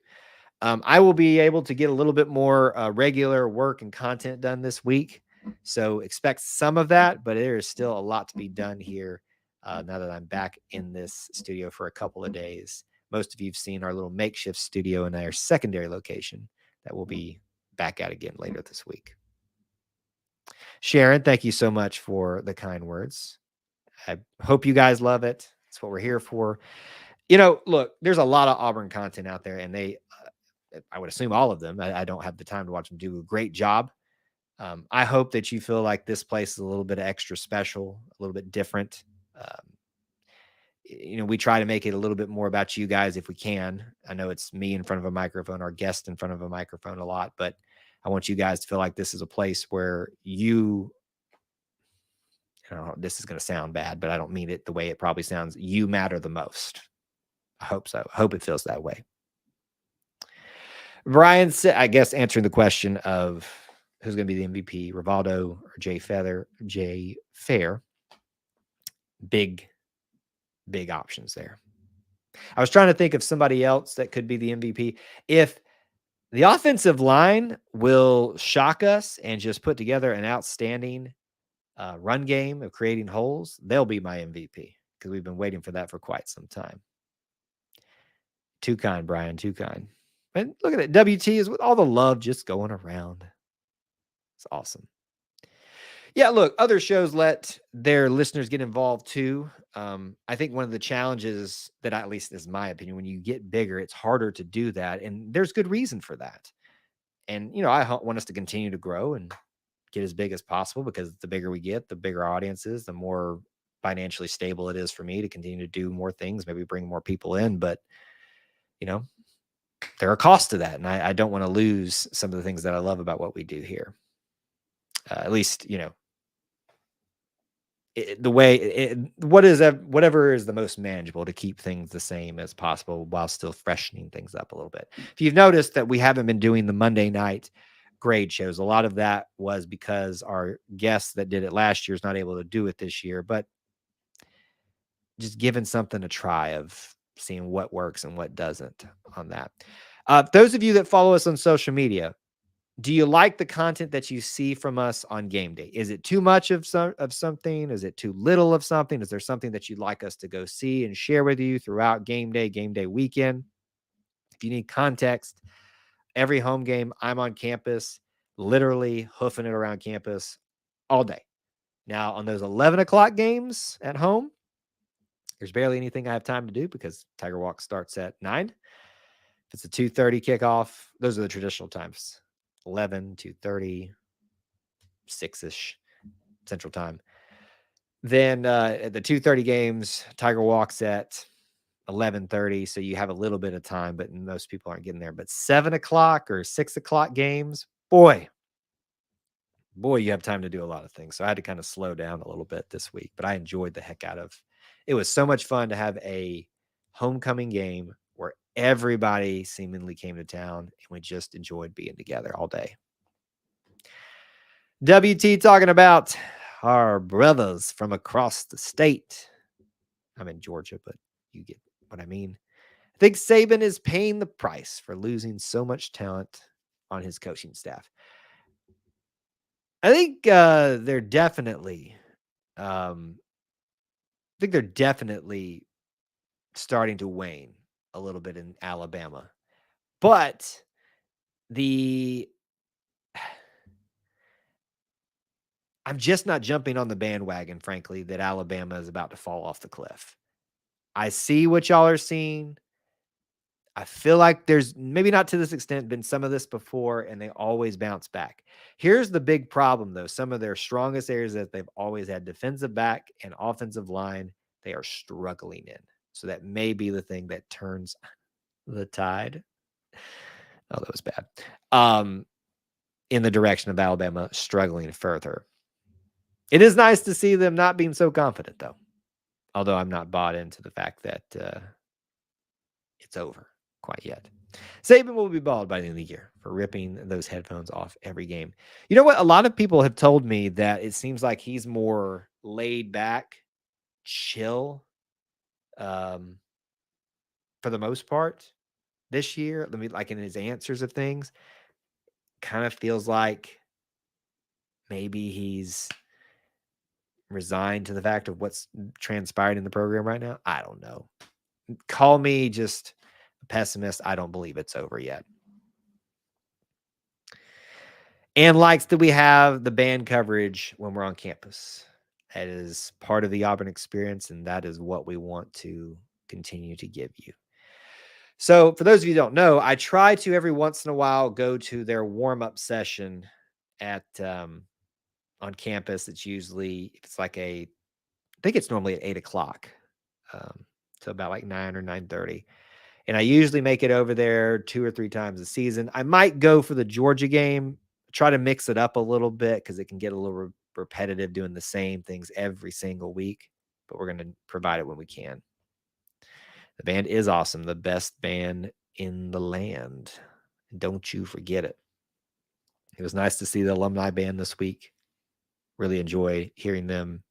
I will be able to get a little bit more regular work and content done this week. So expect some of that, but there is still a lot to be done here now that I'm back in this studio for a couple of days. Most of you have seen our little makeshift studio in our secondary location that will be back at again later this week. Sharon, thank you so much for the kind words. I hope you guys love it. That's what we're here for. Look, there's a lot of Auburn content out there, and I would assume all of them. I don't have the time to watch them do a great job. I hope that you feel like this place is a little bit extra special, a little bit different. We try to make it a little bit more about you guys if we can. I know it's me in front of a microphone, our guest in front of a microphone a lot, but I want you guys to feel like this is a place where this is going to sound bad, but I don't mean it the way it probably sounds. You matter the most. I hope so. I hope it feels that way. Brian said, I guess answering the question of who's going to be the MVP, Rivaldo or Jay Fair. Big options there. I was trying to think of somebody else that could be the MVP. If the offensive line will shock us and just put together an outstanding run game of creating holes, they'll be my MVP because we've been waiting for that for quite some time. Too kind, Brian, too kind. And look at it. WT is with all the love just going around. It's awesome. Yeah, look, other shows let their listeners get involved too. I think one of the challenges that, at least is my opinion, when you get bigger, it's harder to do that. And there's good reason for that. And, I want us to continue to grow and get as big as possible because the bigger we get, the bigger our audience is, the more financially stable it is for me to continue to do more things, maybe bring more people in. But, there are costs to that. And I don't want to lose some of the things that I love about what we do here. At least, whatever is the most manageable to keep things the same as possible while still freshening things up a little bit. If you've noticed that we haven't been doing the Monday night grade shows, a lot of that was because our guest that did it last year is not able to do it this year, but just giving something a try of seeing what works and what doesn't on that. Those of you that follow us on social media, do you like the content that you see from us on game day? Is it too much of something? Is it too little of something? Is there something that you'd like us to go see and share with you throughout game day weekend? If you need context, every home game I'm on campus, literally hoofing it around campus all day. Now, on those 11 o'clock games at home, there's barely anything I have time to do because Tiger Walk starts at 9. If it's a 2:30 kickoff, those are the traditional times. 11, 2:30, 6-ish Central Time. Then at the 2:30 games, Tiger Walks at 11:30, so you have a little bit of time, but most people aren't getting there. But 7 o'clock or 6 o'clock games, boy, you have time to do a lot of things. So I had to kind of slow down a little bit this week, but I enjoyed the heck out of it. It was so much fun to have a homecoming game where everybody seemingly came to town and we just enjoyed being together all day. WT talking about our brothers from across the state. I'm in Georgia, but you get what I mean. I think Saban is paying the price for losing so much talent on his coaching staff. I think they're definitely think they're definitely starting to wane a little bit in Alabama. But the I'm just not jumping on the bandwagon, frankly, that Alabama is about to fall off the cliff. I see what y'all are seeing. I feel like there's maybe not to this extent been some of this before, and they always bounce back. Here's the big problem, though. Some of their strongest areas that they've always had defensive back and offensive line, they are struggling in. So that may be the thing that turns the tide. Oh, that was bad. In the direction of Alabama struggling further. It is nice to see them not being so confident, though. Although I'm not bought into the fact that it's over quite yet. Saban will be bald by the end of the year for ripping those headphones off every game. You know what? A lot of people have told me that it seems like he's more laid back, chill, um, for the most part this year. Let me like in his answers of things, kind of feels like maybe he's resigned to the fact of what's transpired in the program right now. I don't know. Call me just a pessimist. I don't believe it's over yet. And likes that we have the band coverage when we're on campus. That is part of the Auburn experience, and that is what we want to continue to give you. So, for those of you who don't know, I try to every once in a while go to their warm-up session at on campus. It's usually it's like I think it's normally at 8:00, so about like 9 or 9:30. And I usually make it over there 2 or 3 times a season. I might go for the Georgia game, try to mix it up a little bit because it can get a little repetitive doing the same things every single week, but we're going to provide it when we can. The band is awesome, the best band in the land. Don't you forget it. It was nice to see the alumni band this week. Really enjoy hearing them,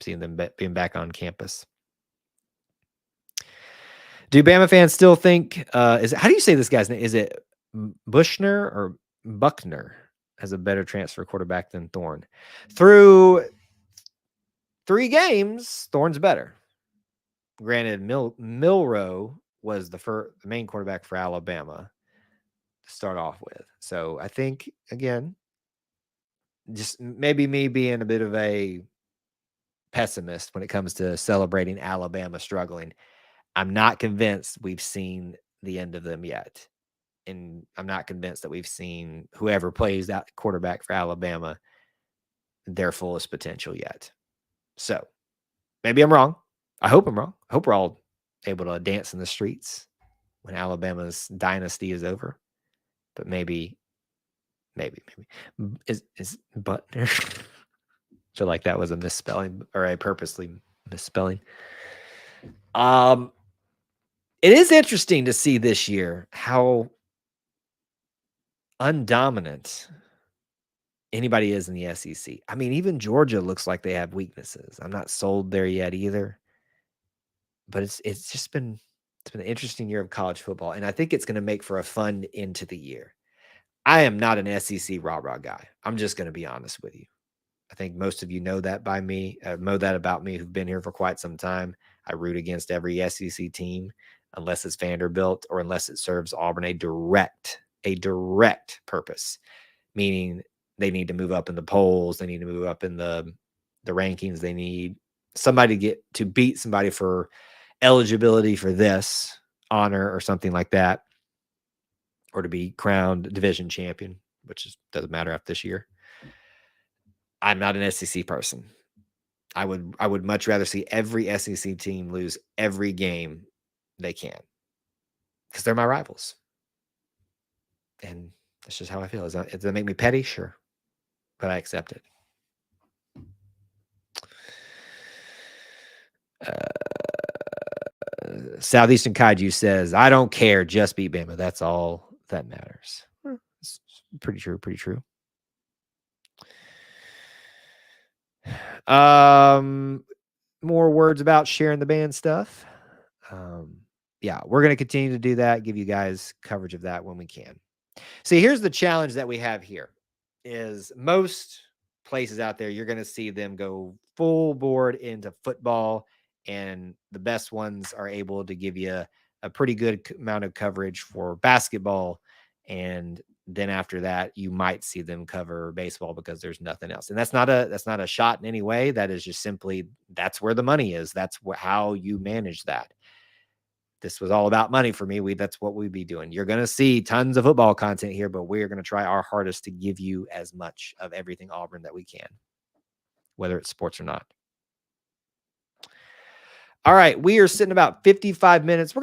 seeing them being back on campus. Do Bama fans still think how do you say this guy's name? Is it Buchner or Buckner has a better transfer quarterback than Thorne? Through 3 games, Thorne's better. Granted, Milroe was the main quarterback for Alabama to start off with. So I think again, just maybe me being a bit of a pessimist when it comes to celebrating Alabama struggling. I'm not convinced we've seen the end of them yet. And I'm not convinced that we've seen whoever plays that quarterback for Alabama their fullest potential yet. So maybe I'm wrong. I hope I'm wrong. I hope we're all able to dance in the streets when Alabama's dynasty is over. But maybe is Butner. I feel like that was a misspelling or a purposely misspelling. It is interesting to see this year how undominant anybody is in the SEC. I mean, even Georgia looks like they have weaknesses. I'm not sold there yet either. But it's been an interesting year of college football, and I think it's going to make for a fun end to the year. I am not an SEC rah-rah guy. I'm just going to be honest with you. I think most of you know that know that about me who've been here for quite some time. I root against every SEC team unless it's Vanderbilt or unless it serves Auburn a direct purpose, meaning they need to move up in the polls, they need to move up in the rankings, they need somebody to beat somebody for eligibility for this honor or something like that, or to be crowned division champion, which doesn't matter after this year. I'm not an SEC person. I would much rather see every SEC team lose every game they can because they're my rivals. And that's just how I feel. Does that make me petty? Sure. But I accept it. Southeastern Kaiju says, I don't care. Just beat Bama. That's all that matters. It's pretty true. Pretty true. More words about sharing the band stuff. Yeah, we're going to continue to do that, give you guys coverage of that when we can. See, here's the challenge that we have here is most places out there, you're going to see them go full board into football and the best ones are able to give you a pretty good amount of coverage for basketball. And then after that, you might see them cover baseball because there's nothing else. And that's not a shot in any way. That is just simply, that's where the money is. That's how you manage that. This was all about money for me. That's what we'd be doing. You're going to see tons of football content here, but we're going to try our hardest to give you as much of everything Auburn that we can, whether it's sports or not. All right, we are sitting about 55 minutes.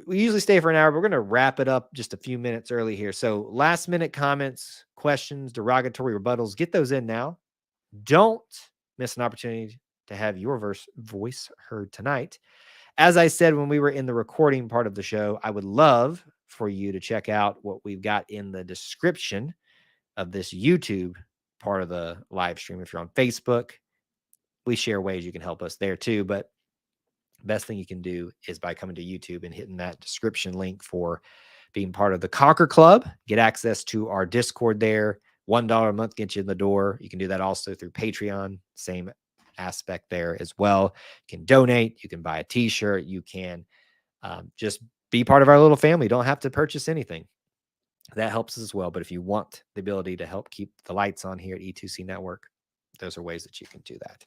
We usually stay for an hour, but we're going to wrap it up just a few minutes early here. So last minute comments, questions, derogatory rebuttals, get those in now. Don't miss an opportunity to have your voice heard tonight. As I said when we were in the recording part of the show, I would love for you to check out what we've got in the description of this YouTube part of the live stream. If you're on Facebook, we share ways you can help us there too. But best thing you can do is by coming to YouTube and hitting that description link for being part of the Conquer Club. Get access to our Discord there. $1 a month gets you in the door. You can do that also through Patreon. Same aspect there as well. You can donate. You can buy a t-shirt. You can just be part of our little family. You don't have to purchase anything. That helps as well. But if you want the ability to help keep the lights on here at E2C Network, those are ways that you can do that.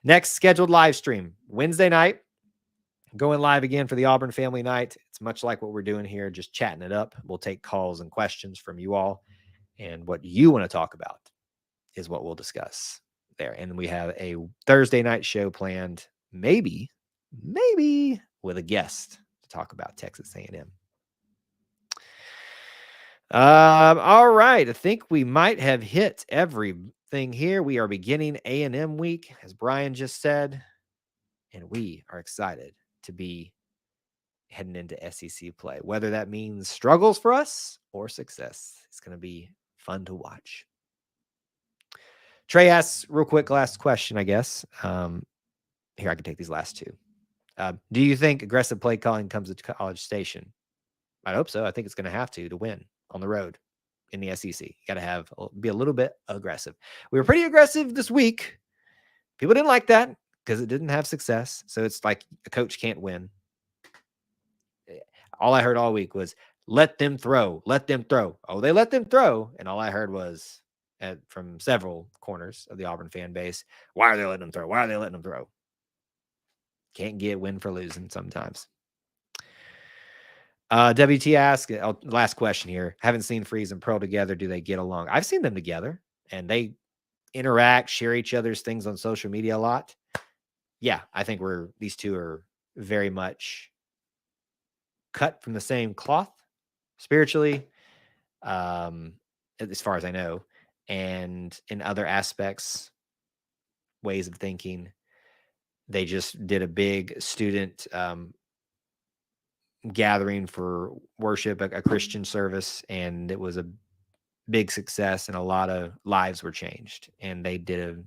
Next scheduled live stream, Wednesday night. Going live again for the Auburn Family Night. It's much like what we're doing here, just chatting it up. We'll take calls and questions from you all. And what you want to talk about is what we'll discuss there. And we have a Thursday night show planned, maybe with a guest to talk about Texas A&M. All right. I think we might have hit everything here. We are beginning A&M week, as Brian just said, and we are excited to be heading into SEC play, whether that means struggles for us or success. It's going to be fun to watch. Trey asks real quick, last question, I guess. Here, I can take these last two. Do you think aggressive play calling comes to College Station? I hope so. I think it's going to have to win on the road in the SEC. You got to be a little bit aggressive. We were pretty aggressive this week. People didn't like that because it didn't have success. So it's like a coach can't win. All I heard all week was, let them throw. Oh, they let them throw. And all I heard was from several corners of the Auburn fan base, why are they letting them throw? Can't get win for losing sometimes. WT asks, last question here. Haven't seen Freeze and Pearl together. Do they get along? I've seen them together and they interact, share each other's things on social media a lot. Yeah, I think these two are very much cut from the same cloth spiritually, as far as I know, and in other aspects, ways of thinking. They just did a big student gathering for worship, a Christian service, and it was a big success, and a lot of lives were changed. And they did a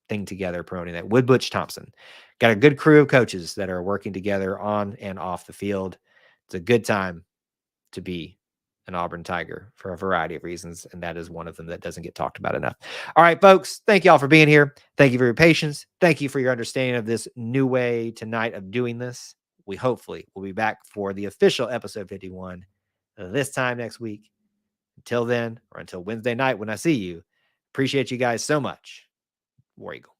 thing together promoting that. Wood Butch Thompson got a good crew of coaches that are working together on and off the field. It's a good time to be an Auburn Tiger for a variety of reasons, and that is one of them that doesn't get talked about enough. All right, folks, thank you all for being here. Thank you for your patience. Thank you for your understanding of this new way tonight of doing this. We hopefully will be back for the official episode 51 this time next week. Until then, or until Wednesday night when I see you, appreciate you guys so much. War Eagle.